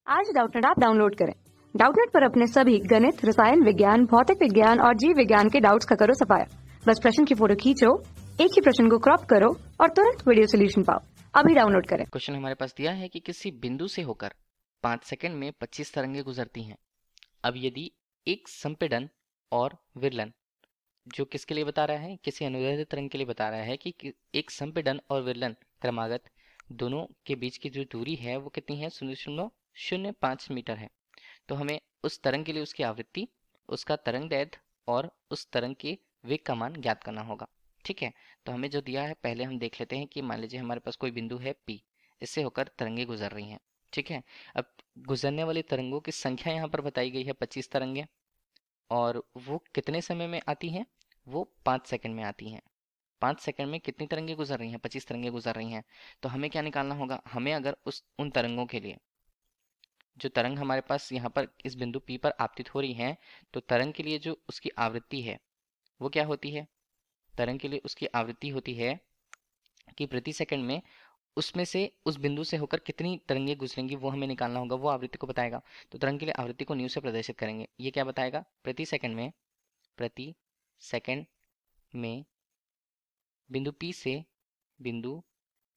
आज Doubtnut app download करें। Doubtnut पर अपने सभी गणित, रसायन विज्ञान, भौतिक विज्ञान और जीव विज्ञान के डाउट्स का करो सफाया। बस प्रश्न की फोटो खींचो, एक ही प्रश्न को क्रॉप करो और तुरंत वीडियो सोल्यूशन पाओ। अभी डाउनलोड करें। क्वेश्चन हमारे पास दिया है कि किसी बिंदु से होकर 5 सेकंड में 25 तरंगें गुजरती हैं। अब यदि एक संपीड़न और विरलन, जो किसके लिए बता रहा है, किसी अनुदैर्ध्य तरंग के लिए बता रहा है कि एक संपीड़न और विरलन क्रमागत दोनों के बीच की जो दूरी है वो कितनी है, 0.05 मीटर है। तो हमें उस तरंग के लिए उसकी आवृत्ति, उसका तरंगदैर्ध्य और उस तरंग के वेग का मान ज्ञात करना होगा। ठीक है, तो हमें जो दिया है पहले हम देख लेते हैं कि मान लीजिए हमारे पास कोई बिंदु है P, इससे होकर तरंगे गुजर रही हैं। ठीक है, अब गुजरने वाली तरंगों की संख्या यहाँ पर बताई गई है 25 तरंगे, और वो कितने समय में आती हैं, वो 5 सेकंड में आती हैं। 5 सेकंड में कितनी तरंगे गुजर रही हैं, 25 तरंगे गुजर रही हैं। तो हमें क्या निकालना होगा, हमें अगर उन तरंगों के लिए, जो तरंग हमारे पास यहाँ पर इस बिंदु P पर आपतित हो रही हैं, तो तरंग के लिए जो उसकी आवृत्ति है वो क्या होती है, तरंग के लिए उसकी आवृत्ति होती है कि प्रति सेकंड में उसमें से उस बिंदु से होकर कितनी तरंगे गुजरेंगी वो हमें निकालना होगा, वो आवृत्ति को बताएगा। तो तरंग के लिए आवृत्ति को न्यू से प्रदर्शित करेंगे। ये क्या बताएगा, प्रति सेकंड में बिंदु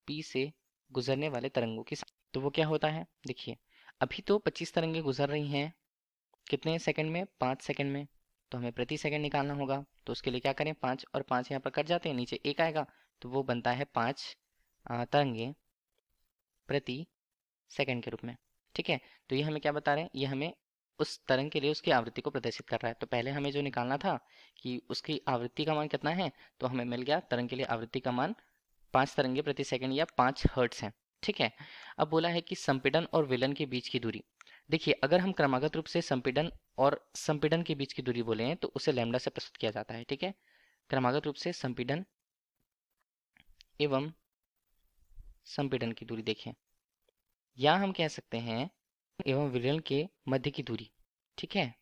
P से गुजरने वाले तरंगों की संख्या। तो वो क्या होता है, देखिए अभी तो 25 तरंगे गुजर रही हैं, कितने सेकंड में, 5 सेकंड में। तो हमें प्रति सेकंड निकालना होगा, तो उसके लिए क्या करें, 5 और 5 यहाँ पर कट जाते हैं, नीचे 1 आएगा, तो वो बनता है 5 तरंगे प्रति सेकंड के रूप में। ठीक है, तो ये हमें क्या बता रहे हैं, ये हमें उस तरंग के लिए उसकी आवृत्ति को प्रदर्शित कर रहा है। तो पहले हमें जो निकालना था कि उसकी आवृत्ति का मान कितना है, तो हमें मिल गया तरंग के लिए आवृत्ति का मान 5 तरंगे प्रति सेकंड या 5 हर्ट्ज है। ठीक है, अब बोला है कि संपीड़न और विलन के बीच की दूरी। देखिए अगर हम क्रमागत रूप से संपीड़न के बीच की दूरी बोले हैं तो उसे लैम्डा से प्रस्तुत किया जाता है। ठीक है, क्रमागत रूप से संपीड़न एवं संपीड़न की दूरी देखें, या हम कह सकते हैं एवं विलयन के मध्य की दूरी। ठीक है,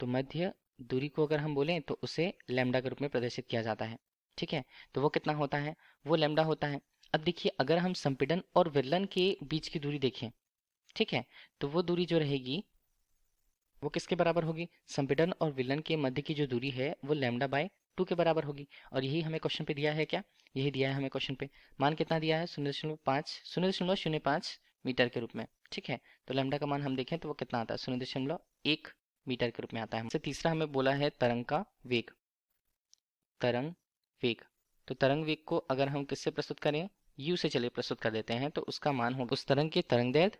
तो मध्य दूरी को अगर हम बोलें तो उसे लैम्डा के रूप में प्रदर्शित किया जाता है। ठीक है, तो वो कितना होता है, वो लैम्डा होता है। अब देखिए अगर हम संपीड़न और विलयन के बीच की दूरी देखें, ठीक है, तो वो दूरी जो रहेगी वो किसके बराबर होगी, संपीड़न और विलयन के मध्य की जो दूरी है वो लैम्डा बाय 2 के बराबर होगी। और यही हमें क्वेश्चन पे दिया है, क्या यही दिया है हमें क्वेश्चन पे, मान कितना दिया है, 0.05 मीटर के रूप में। ठीक है, तो लैम्डा का मान हम देखें तो वो कितना आता है, 0.1 मीटर के रूप में आता है। हमसे तीसरा हमें बोला है तरंग का वेग, तरंग वेग। तो तरंग वेग को अगर हम किससे प्रस्तुत करें, u से चलिए प्रस्तुत कर देते हैं, तो उसका मान होगा उस तरंग के तरंगदैर्ध्य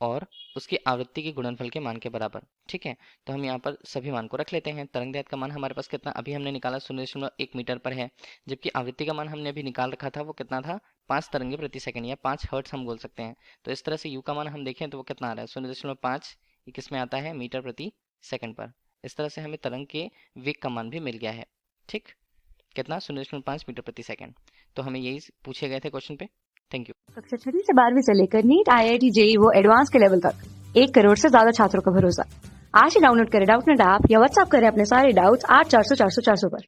और उसकी आवृत्ति के गुणनफल के मान के बराबर। ठीक है, तो हम यहाँ पर सभी मान को रख लेते हैं। तरंगदैर्ध्य का मान हमारे पास कितना, अभी हमने निकाला 0.1 मीटर पर है, जबकि आवृत्ति का मान हमने अभी निकाल रखा था, वो कितना था, 5 तरंगे प्रति सेकंड या 5 हर्ट्ज हम बोल सकते हैं। तो इस तरह से u का मान हम देखें तो वो कितना आ रहा है, 0.5 ये किस में आता है, मीटर प्रति सेकंड पर। इस तरह से हमें तरंग के वेग का मान भी मिल गया है। ठीक, कितना, 0.5 मीटर प्रति सेकंड। तो हमें यही पूछे गए थे क्वेश्चन पे। Thank you. कक्षा 6 से 12वीं से लेकर नीट, IIT, JEE वो एडवांस के लेवल तक 1 करोड़ से ज्यादा छात्रों का भरोसा। आज ही डाउनलोड करें डाउटनेट ऐप या व्हाट्सएप करें अपने सारे डाउट्स 8400 400 400 पर।